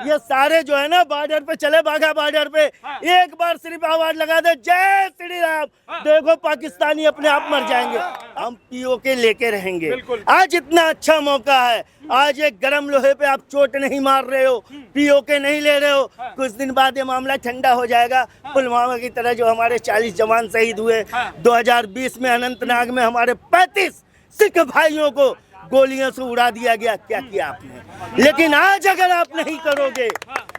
ये सारे जो है ना बॉर्डर पे चले, बाघा बॉर्डर पे एक बार सिर्फ आवाज लगा दे जय श्री राम, देखो पाकिस्तानी अपने आप मर जाएंगे। हम पीओके लेके रहेंगे। आज इतना अच्छा मौका है, आज एक गरम लोहे पे आप चोट नहीं मार रहे हो, पीओके नहीं ले रहे हो, कुछ दिन बाद ये मामला ठंडा हो जाएगा। पुलवामा की तरह जो हमारे 40 जवान शहीद हुए, 2020 में अनंतनाग में हमारे 35 सिख भाइयों को गोलियों से उड़ा दिया गया, क्या किया आपने? लेकिन आज अगर आप नहीं करोगे,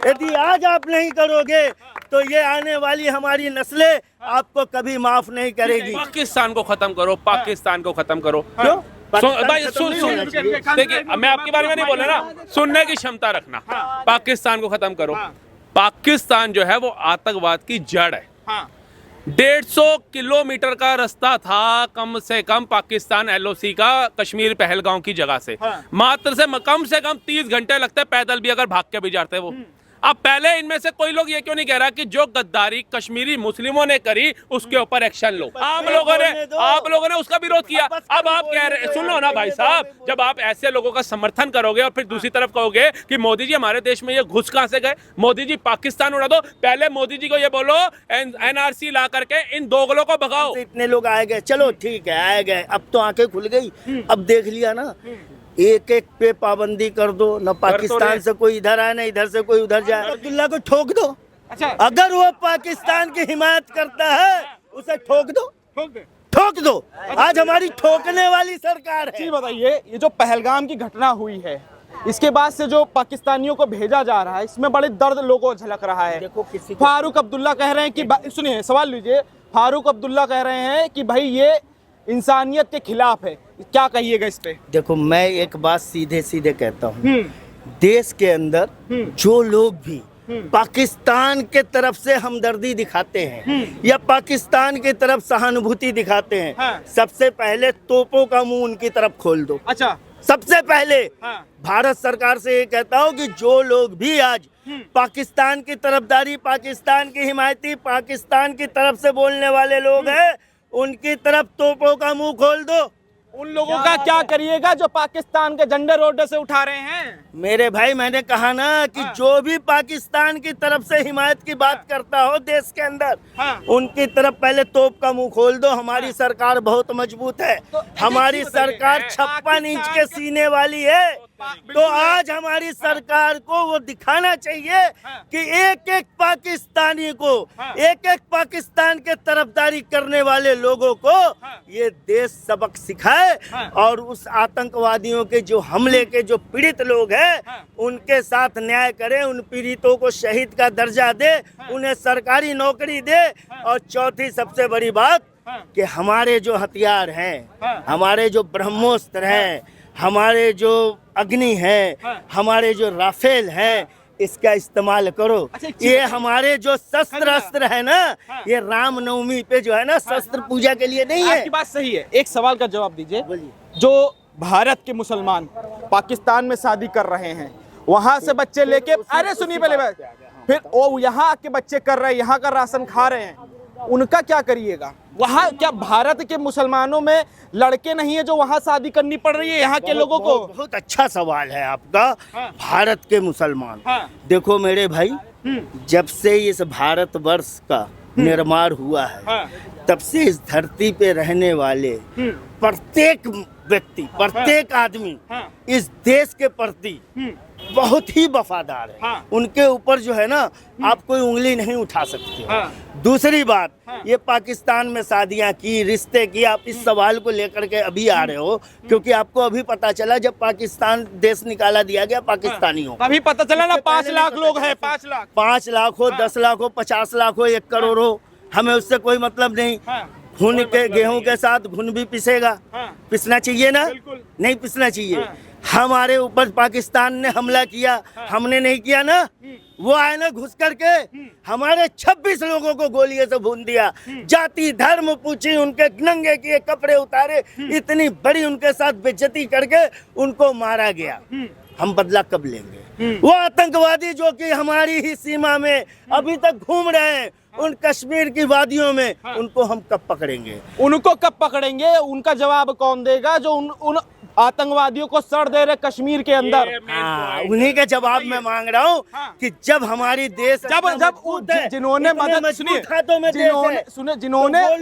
यदि आज आप नहीं करोगे तो ये आने वाली हमारी नस्लें आपको कभी माफ नहीं करेगी। पाकिस्तान को खत्म करो, पाकिस्तान को खत्म करो। क्यों भाई? सुन देखिए, मैं आपके बारे में नहीं बोल रहा ना, सुनने की क्षमता रखना। पाकिस्तान को खत्म करो। पाकिस्तान जो है वो आतंकवाद की जड़ है। 150 किलोमीटर का रास्ता था कम से कम पाकिस्तान एलओसी का, कश्मीर पहलगांव की जगह से। मात्र से कम 30 घंटे लगते पैदल भी, अगर भाग के भी जाते वो। अब पहले इनमें से कोई लोग ये क्यों नहीं कह रहा कि जो गद्दारी कश्मीरी मुस्लिमों ने करी उसके ऊपर एक्शन लो? आप लोगों ने उसका विरोध किया। अब आप कह रहे, सुन लो ना भाई साहब, जब आप ऐसे लोगों का समर्थन करोगे और फिर दूसरी तरफ कहोगे कि मोदी जी हमारे देश में ये घुस कहां से गए, मोदी जी पाकिस्तान उड़ा दो, पहले मोदी जी को ये बोलो एनआरसी ला करके इन दोगलों को भगाओ। इतने लोग आए गए, चलो ठीक है आए गए, अब तो आंखें खुल गई। अब देख लिया ना, एक एक पे पाबंदी कर दो, न पाकिस्तान से कोई इधर आए, न इधर से कोई उधर जाए। अब्दुल्ला को ठोक दो। अच्छा, अगर वो पाकिस्तान की हिमायत करता है उसे ठोक दो, ठोक दो। आज हमारी ठोकने वाली सरकार है। जी बताइए, ये जो पहलगाम की घटना हुई है, इसके बाद से जो पाकिस्तानियों को भेजा जा रहा है, इसमें बड़े दर्द लोगों को झलक रहा है। देखो किसी फारूक अब्दुल्ला कह रहे हैं कि, सुनिए सवाल लीजिए, फारूक अब्दुल्ला कह रहे हैं कि भाई ये इंसानियत के खिलाफ है, क्या कहिएगा इस पे? देखो मैं एक बात सीधे सीधे कहता हूँ, देश के अंदर जो लोग भी पाकिस्तान के तरफ से हमदर्दी दिखाते हैं या पाकिस्तान की तरफ सहानुभूति दिखाते हैं, सबसे पहले तोपों का मुंह उनकी तरफ खोल दो। अच्छा, सबसे पहले भारत सरकार से ये कहता हूँ कि जो लोग भी आज पाकिस्तान की तरफदारी, पाकिस्तान की हिमायती, पाकिस्तान की तरफ से बोलने वाले लोग हैं, उनकी तरफ तोपों का मुंह खोल दो। उन लोगों का क्या करिएगा जो पाकिस्तान के झंडे रोड से उठा रहे हैं? मेरे भाई, मैंने कहा ना कि जो भी पाकिस्तान की तरफ से हिमायत की बात करता हो देश के अंदर, उनकी तरफ पहले तोप का मुंह खोल दो। हमारी सरकार बहुत मजबूत है, हमारी सरकार 56 इंच के सीने वाली है। तो आज हमारी सरकार को वो दिखाना चाहिए कि एक एक पाकिस्तानी को, एक एक पाकिस्तान के तरफदारी करने वाले लोगों को ये देश सबक सिखाए और उस आतंकवादियों के जो हमले के जो पीड़ित लोग हैं उनके साथ न्याय करे, उन पीड़ितों को शहीद का दर्जा दे, उन्हें सरकारी नौकरी दे। और चौथी सबसे बड़ी बात कि हमारे जो हथियार हैं, हमारे जो ब्रह्मोस्त्र हैं, हमारे जो अग्नि है, हमारे जो राफेल है, इसका इस्तेमाल करो। ये हमारे जो शस्त्र अस्त्र है ना, ये रामनवमी पे जो है ना शस्त्र पूजा के लिए नहीं है। आपकी बात सही है। एक सवाल का जवाब दीजिए, जो भारत के मुसलमान पाकिस्तान में शादी कर रहे हैं, वहां से बच्चे लेके, अरे सुनिए पहले बात, फिर वो यहाँ के बच्चे कर रहे हैं, यहाँ का राशन खा रहे हैं, उनका क्या करिएगा? वहाँ क्या भारत के मुसलमानों में लड़के नहीं है जो वहाँ शादी करनी पड़ रही है यहाँ के लोगों को? बहुत अच्छा सवाल है आपका। भारत के मुसलमान, देखो मेरे भाई, जब से इस भारतवर्ष का निर्माण हुआ है तब से इस धरती पे रहने वाले प्रत्येक व्यक्ति, प्रत्येक आदमी इस देश के प्रति बहुत ही वफादार है। उनके ऊपर जो है ना आप कोई उंगली नहीं उठा सकते। दूसरी बात, ये पाकिस्तान में शादियां की, रिश्ते की, आप इस सवाल को लेकर के अभी आ रहे हो क्योंकि आपको अभी पता चला जब पाकिस्तान देश निकाला दिया गया पाकिस्तानियों को। अभी पता चला ना 5 लाख लोग हैं, 5 लाख, 5 लाख हो, 10 लाख हो, 50 लाख हो, 1 करोड़ हो, हमें उससे कोई मतलब नहीं। घुन के गेहूं के साथ घुन भी पिसेगा, पिसना चाहिए ना? नहीं पिसना चाहिए। हमारे ऊपर पाकिस्तान ने हमला किया, हमने नहीं किया ना? वो आए ना घुस करके हमारे 26 लोगों को गोलियों से भून दिया, जाति धर्म पूछी, उनके नंगे किए कपड़े उतारे, इतनी बड़ी उनके साथ बेइज्जती करके उनको मारा गया। हम बदला कब लेंगे? वो आतंकवादी जो कि हमारी ही सीमा में अभी तक घूम रहे हैं, उन कश्मीर की वादियों में, उनको हम कब पकड़ेंगे? उनको कब पकड़ेंगे? उनका जवाब कौन देगा? जो उन आतंकवादियों को सर दे रहे कश्मीर के अंदर। हाँ, उन्हीं के जवाब मैं मांग रहा हूँ कि जब हमारी देश जिन्होंने मदद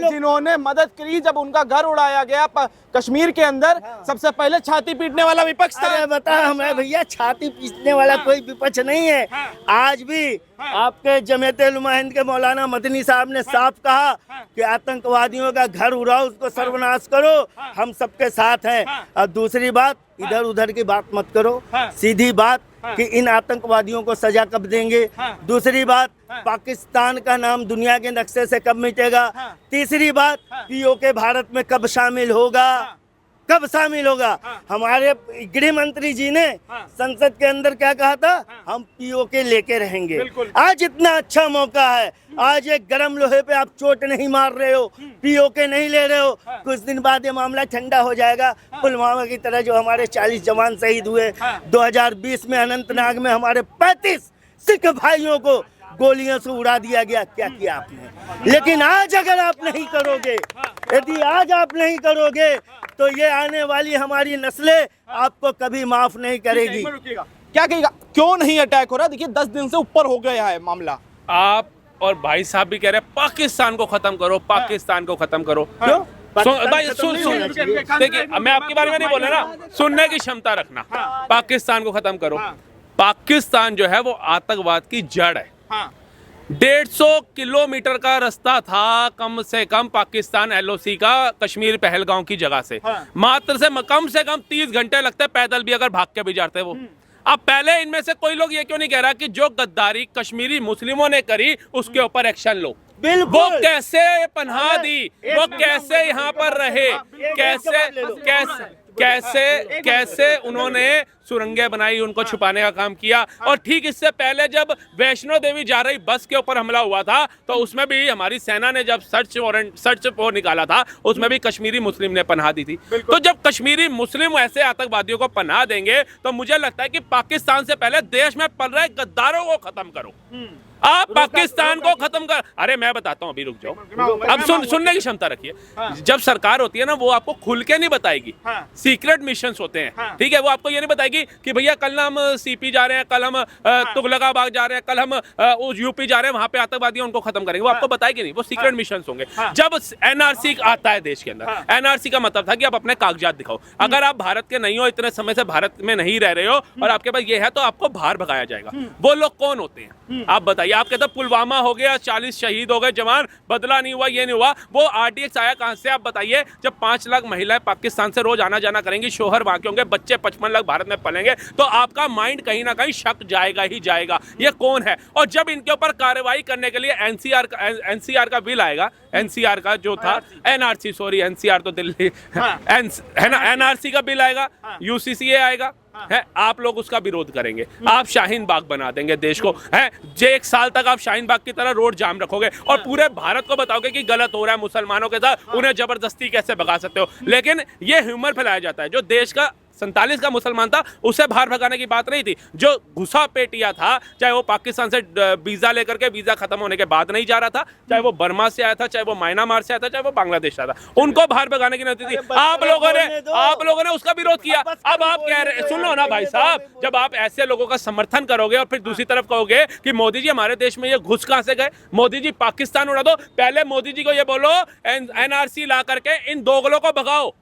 जिन्होंने मदद करी, जब उनका घर उड़ाया गया कश्मीर के अंदर, सबसे पहले छाती पीटने वाला विपक्ष था। अरे बता हमें भैया, छाती पीटने वाला कोई विपक्ष नहीं है। आज भी आपके जमीयत-उलमा हिंद के मौलाना मदनी साहब ने साफ कहा कि आतंकवादियों का घर उड़ाओ, उसको सर्वनाश करो, हम सबके साथ हैं। और दूसरी बात, इधर उधर की बात मत करो, सीधी बात कि इन आतंकवादियों को सजा कब देंगे। दूसरी बात, पाकिस्तान का नाम दुनिया के नक्शे से कब मिटेगा। तीसरी बात, पीओके भारत में कब शामिल होगा, कब शामिल होगा। हमारे गृह मंत्री जी ने संसद के अंदर क्या कहा था, हम पीओके लेके रहेंगे। आज इतना अच्छा मौका है, आज एक गर्म लोहे पे आप चोट नहीं मार रहे हो, पीओके नहीं ले रहे हो, कुछ दिन बाद ये मामला ठंडा हो जाएगा। पुलवामा की तरह जो हमारे 40 जवान शहीद हुए, 2020 में अनंतनाग में हमारे 35 सिख भाइयों को गोलियों से उड़ा दिया गया, क्या किया आपने। लेकिन आज अगर आप नहीं करोगे, यदि आज आप नहीं करोगे, तो ये आने वाली हमारी नस्लें आपको कभी माफ नहीं करेगी। क्या कहेगा, क्यों नहीं अटैक हो रहा? देखिए 10 दिन से ऊपर हो गया है मामला। आप और भाई साहब भी कह रहे हैं पाकिस्तान को खत्म करो, पाकिस्तान को खत्म करो। क्यों? भाई सुन देखिए, मैं आपके बारे में नहीं बोल रहा ना, सुनने की क्षमता रखना। पाकिस्तान को खत्म करो। पाकिस्तान जो है वो आतंकवाद की जड़ है। 150 किलोमीटर का रास्ता था कम से कम पाकिस्तान एलओसी का कश्मीर पहलगांव की जगह से। मात्र से कम 30 घंटे लगते पैदल भी, अगर भाग के भी जाते वो। अब पहले इनमें से कोई लोग ये क्यों नहीं कह रहा कि जो गद्दारी कश्मीरी मुस्लिमों ने करी उसके ऊपर एक्शन लो। वो कैसे पनाह दी, वो कैसे यहाँ पर रहे, कैसे उन्होंने सुरंगें बनाई, उनको छुपाने का काम किया। और ठीक इससे पहले जब वैष्णो देवी जा रही बस के ऊपर हमला हुआ था, तो उसमें भी हमारी सेना ने जब सर्च वारंट निकाला था, उसमें भी कश्मीरी मुस्लिम ने पनाह दी थी। तो जब कश्मीरी मुस्लिम ऐसे आतंकवादियों को पनाह देंगे, तो मुझे लगता है कि पाकिस्तान से पहले देश में पल रहे गद्दारों को खत्म करो। आप पाकिस्तान को खत्म कर, अरे मैं बताता हूँ, अभी रुक जाओ, अब सुनने की क्षमता रखिए। जब सरकार होती है ना, वो आपको खुल के नहीं बताएगी, सीक्रेट मिशंस होते हैं, ठीक है। वो आपको ये नहीं बताएगी कि भैया कल हम सीपी जा रहे हैं, कल हम तुगलकाबाग जा रहे हैं, कल हम यूपी जा रहे हैं, वहां पे आतंकवादी उनको खत्म करेंगे, वो आपको बताएगी नहीं। वो सीक्रेट मिशंस होंगे। जब एनआरसी आता है देश के अंदर, एनआरसी का मतलब था कि आप अपने कागजात दिखाओ। अगर आप भारत के नहीं हो, इतने समय से भारत में नहीं रह रहे हो, और आपके पास ये है, तो आपको बाहर भगाया जाएगा। वो लोग कौन होते हैं आप बताइए। आप कहते पुलवामा हो गया, 40 शहीद हो गए जवान, बदला नहीं हुआ, ये नहीं हुआ। वो आरडीएक्स आया कहां से आप बताइए। जब 5 लाख महिलाएं पाकिस्तान से रोज आना जाना करेंगी, शोहर वहां के होंगे, बच्चे 55 लाख भारत में पलेंगे, तो आपका माइंड कहीं ना कहीं शक जाएगा ही जाएगा, ये कौन है। और जब इनके ऊपर कार्रवाई करने के लिए एनसीआर का बिल आएगा, एनसीआर का जो था एनआरसी, सॉरी एनसीआर तो दिल्ली है ना, एनआरसी का बिल आएगा, यूसीसीए आएगा, है, आप लोग उसका विरोध करेंगे। आप शाहीन बाग बना देंगे देश को, है। 1 साल तक आप शाहीन बाग की तरह रोड जाम रखोगे और पूरे भारत को बताओगे कि गलत हो रहा है मुसलमानों के साथ, उन्हें जबरदस्ती कैसे भगा सकते हो। लेकिन ये ह्यूमर फैलाया जाता है। जो देश का 47 का मुसलमान था, उसे बाहर भगाने की बात नहीं थी। जो घुसा पेटिया था, चाहे वो पाकिस्तान से वीजा लेकर के, वीजा खत्म होने के बाद नहीं जा रहा था, चाहे वो बर्मा से आया था, चाहे वो म्यांमार से आया था, चाहे वो बांग्लादेश से आया था, उनको बाहर भगाने की नहीं थी। आप लोगों ने उसका विरोध किया। अब आप कह रहे, सुनो ना भाई साहब, जब आप ऐसे लोगों का समर्थन करोगे और फिर दूसरी तरफ कहोगे कि मोदी जी हमारे देश में ये घुस कहां से गए, मोदी जी पाकिस्तान उड़ा दो, पहले मोदी जी को ये बोलो एनआरसी ला करके इन दोगलों को भगाओ।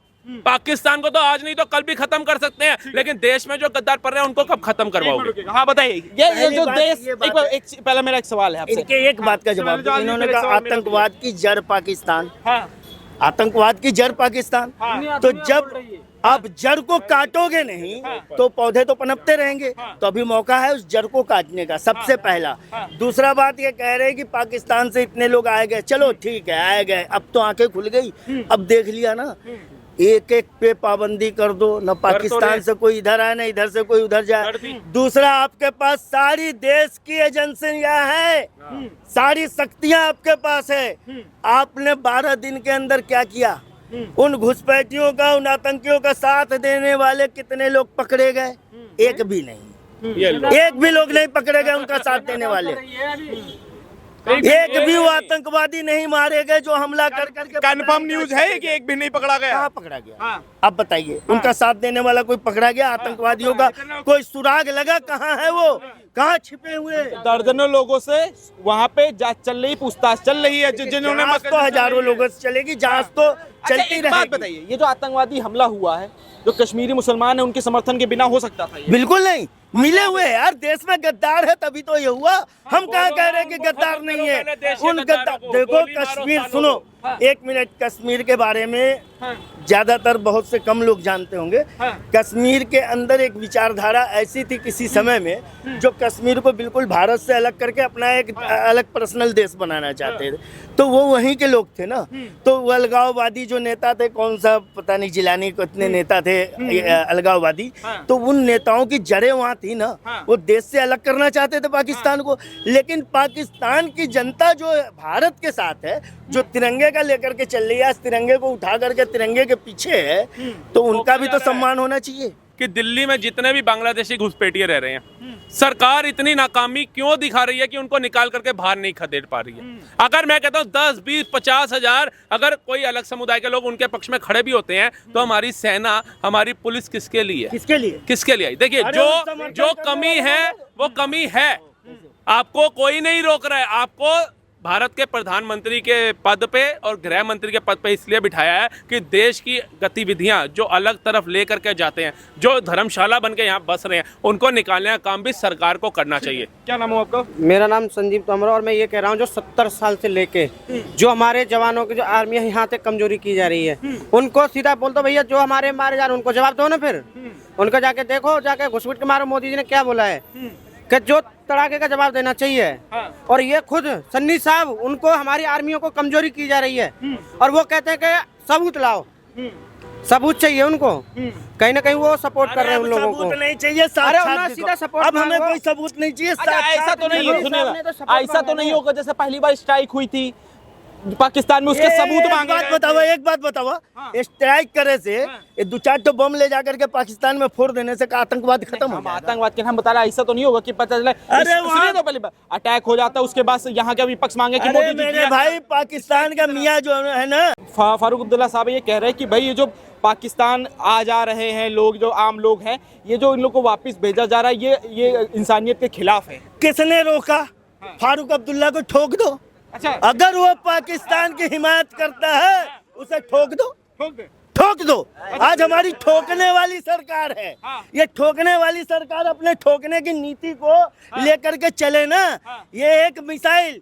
पाकिस्तान को तो आज नहीं तो कल भी खत्म कर सकते हैं, लेकिन देश में जो गद्दार पड़ रहे हैं उनको कब खत्म करवाओगे। हाँ बताइए, ये जो देश, पहले मेरा एक सवाल है आपसे। एक बात का जवाब, इन्होंने कहा आतंकवाद की जड़ पाकिस्तान, आतंकवाद की जड़ पाकिस्तान। तो जब आप जड़ को काटोगे नहीं, तो पौधे तो पनपते रहेंगे। तो अभी मौका है उस जड़ को काटने का, सबसे पहला। दूसरा बात ये कह रहे हैं कि पाकिस्तान से इतने लोग आए गए, चलो ठीक है आए गए, अब तो आंखें खुल गई, अब देख लिया ना, एक एक पे पाबंदी कर दो, न पाकिस्तान से कोई इधर आए, न इधर से कोई उधर जाए। दूसरा, आपके पास सारी देश की एजेंसियां हैं, सारी शक्तियां आपके पास है। आपने 12 दिन के अंदर क्या किया? उन घुसपैठियों का, उन आतंकियों का साथ देने वाले कितने लोग पकड़े गए? एक भी नहीं, एक भी लोग नहीं पकड़े गए उनका साथ देने वाले। एक भी वो आतंकवादी नहीं मारे गए जो हमला कर करके। कंफर्म न्यूज है कि एक भी नहीं पकड़ा गया? कहाँ पकड़ा गया? अब बताइए, उनका साथ देने वाला कोई पकड़ा गया? आतंकवादियों का कोई सुराग लगा? कहाँ है वो? कहाँ छिपे हुए? दर्जनों लोगों से वहाँ पे जांच चल रही, पूछताछ चल रही है, जिन्होंने जांच तो हजारों लोगों से चलेगी, जांच तो चलती एक बात रहेगी। बताइए, ये जो आतंकवादी हमला हुआ है, जो कश्मीरी मुसलमान है, उनके समर्थन के बिना हो सकता था ये? बिल्कुल नहीं, मिले हुए हैं यार। देश में गद्दार है तभी तो ये हुआ। हम कहाँ कह रहे हैं कि गद्दार नहीं है? उन गद्दार, देखो कश्मीर, सुनो एक मिनट, कश्मीर के बारे में ज्यादातर बहुत से कम लोग जानते होंगे। कश्मीर के अंदर एक विचारधारा ऐसी थी किसी समय में, जो कश्मीर को बिल्कुल भारत से अलग करके अपना एक अलग पर्सनल देश बनाना चाहते थे। तो वो वहीं के लोग थे ना। तो वो अलगाववादी जो नेता थे, कौन सा पता नहीं, जिलानी कितने नेता थे अलगाववादी, तो उन नेताओं की जड़ें वहाँ थी ना। वो देश से अलग करना चाहते थे पाकिस्तान को। लेकिन पाकिस्तान की जनता जो भारत के साथ है, जो तिरंगे का लेकर के चल रही है, इस तिरंगे को उठा करके तिरंगे के पीछे है, तो उनका भी तो सम्मान होना चाहिए। कि दिल्ली में जितने भी बांग्लादेशी घुसपैठिए रह रहे हैं, सरकार इतनी नाकामी क्यों दिखा रही है कि उनको निकाल करके बाहर नहीं खदेड़ पा रही है? अगर मैं कहता हूँ 10, 20, 50 हजार अगर कोई अलग समुदाय के लोग उनके पक्ष में खड़े भी होते हैं, तो हमारी सेना, हमारी पुलिस किसके लिए? किसके लिए? किसके लिए? देखिए, जो कमी है वो कमी है। आपको कोई नहीं रोक रहा है। आपको भारत के प्रधानमंत्री के पद पे और गृह मंत्री के पद पे इसलिए बिठाया है कि देश की गतिविधियां जो अलग तरफ लेकर के जाते हैं, जो धर्मशाला बन के यहाँ बस रहे हैं, उनको निकालने का काम भी सरकार को करना चाहिए। क्या नाम है आपका? मेरा नाम संजीव तोमरा, और मैं ये कह रहा हूँ जो 70 साल से लेके जो हमारे जवानों की जो आर्मी है यहाँ तक कमजोरी की जा रही है, उनको सीधा बोल दो भैया, जो हमारे मारे जा रहे हैं उनको जवाब दो ना। फिर उनको जाके देखो, जाके घुसपैठ के मारो। मोदी जी ने क्या बोला है कि जो तड़ाके का जवाब देना चाहिए। और ये खुद सन्नी साहब, उनको हमारी आर्मियों को कमजोरी की जा रही है, और वो कहते हैं कि सबूत लाओ। सबूत चाहिए उनको। कहीं ना कहीं वो सपोर्ट कर रहे हैं उन लोगों को। सबूत नहीं चाहिए, अरे सीधा सपोर्ट। अब हमें कोई सबूत नहीं चाहिए। ऐसा तो नहीं है, सुनिएगा, ऐसा तो नहीं होगा जैसे पहली बार स्ट्राइक हुई थी पाकिस्तान में, उसके सबूत मांगे। एक बात बताओ, स्ट्राइक करे से ये 2-4 तो बम ले जाकर के पाकिस्तान में फोड़ देने से आतंकवाद खत्म हो जाएगा? आतंकवाद के हम बता रहे, ऐसा तो नहीं होगा कि पता चला तो पहले अटैक हो जाता है, उसके बाद यहाँ का विपक्ष मांगे कि अरे मेरे भाई, पाकिस्तान का मियाँ जो है ना, फारूक अब्दुल्ला साहब ये कह रहे हैं कि भाई ये जो पाकिस्तान आ जा रहे हैं लोग, जो आम लोग हैं, ये जो इन लोग को वापस भेजा जा रहा है, ये इंसानियत के खिलाफ है। किसने रोका? फारूक अब्दुल्ला को ठोक दो। अच्छा, अगर वो पाकिस्तान की हिमायत करता है, उसे ठोक दो, ठोक दो। आज हमारी ठोकने वाली सरकार है। ये ठोकने वाली सरकार अपने ठोकने की नीति को लेकर के चले ना। ये एक मिसाइल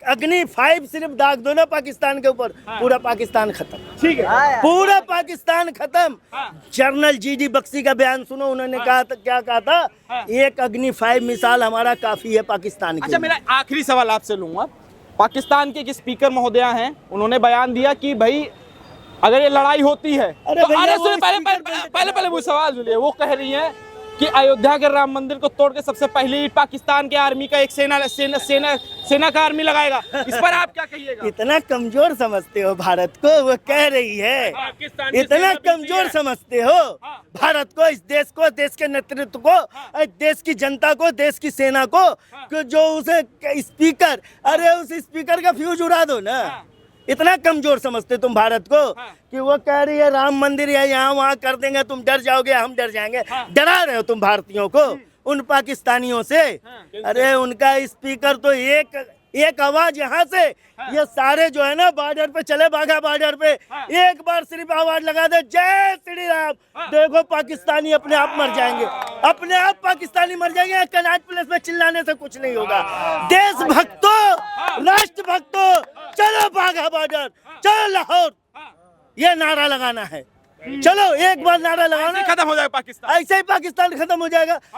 अग्नि 5 सिर्फ दाग दो ना पाकिस्तान के ऊपर, पूरा पाकिस्तान खत्म। ठीक है, पूरा पाकिस्तान खत्म। जनरल जीडी बख्शी का बयान सुनो, उन्होंने कहा था, क्या कहा था? एक अग्नि 5 मिसाइल हमारा काफी है पाकिस्तान के। अच्छा, मेरा आखिरी सवाल आपसे लूंगा। पाकिस्तान के एक स्पीकर महोदया हैं, उन्होंने बयान दिया कि भाई अगर ये लड़ाई होती है तो अरे सुनिए, पहले वो सवाल सुनिए। वो कह रही हैं कि अयोध्या के राम मंदिर को तोड़ के सबसे पहले पाकिस्तान के आर्मी का एक सेना का आर्मी लगाएगा। इस पर आप क्या कहिएगा? इतना कमजोर समझते हो भारत को? वो कह रही है, इतना कमजोर समझते हो भारत को, इस देश को, देश के नेतृत्व को, देश की जनता को, देश की सेना को, जो उसे स्पीकर, अरे उस स्पीकर का फ्यूज उड़ा दो ना। इतना कमजोर समझते तुम भारत को कि वो कह रही है राम मंदिर है यहाँ वहाँ कर देंगे, तुम डर जाओगे, हम डर जाएंगे। डरा रहे हो तुम भारतीयों को उन पाकिस्तानियों से। अरे उनका स्पीकर तो एक आवाज यहाँ से, ये सारे जो है ना बॉर्डर पे चले, बाघा बॉर्डर पे एक बार सिर्फ आवाज लगा दे, जय श्री राम, देखो पाकिस्तानी अपने आप मर जाएंगे, अपने आप पाकिस्तानी मर जाएंगे। कनाट प्लेस में चिल्लाने से कुछ नहीं होगा। देशभक्तों, राष्ट्रभक्तों, चलो बाघा बॉर्डर, चलो लाहौर, ये नारा लगाना है। चलो एक बार नारा लगाना, खत्म हो जाएगा पाकिस्तान, ऐसे ही पाकिस्तान खत्म हो जाएगा।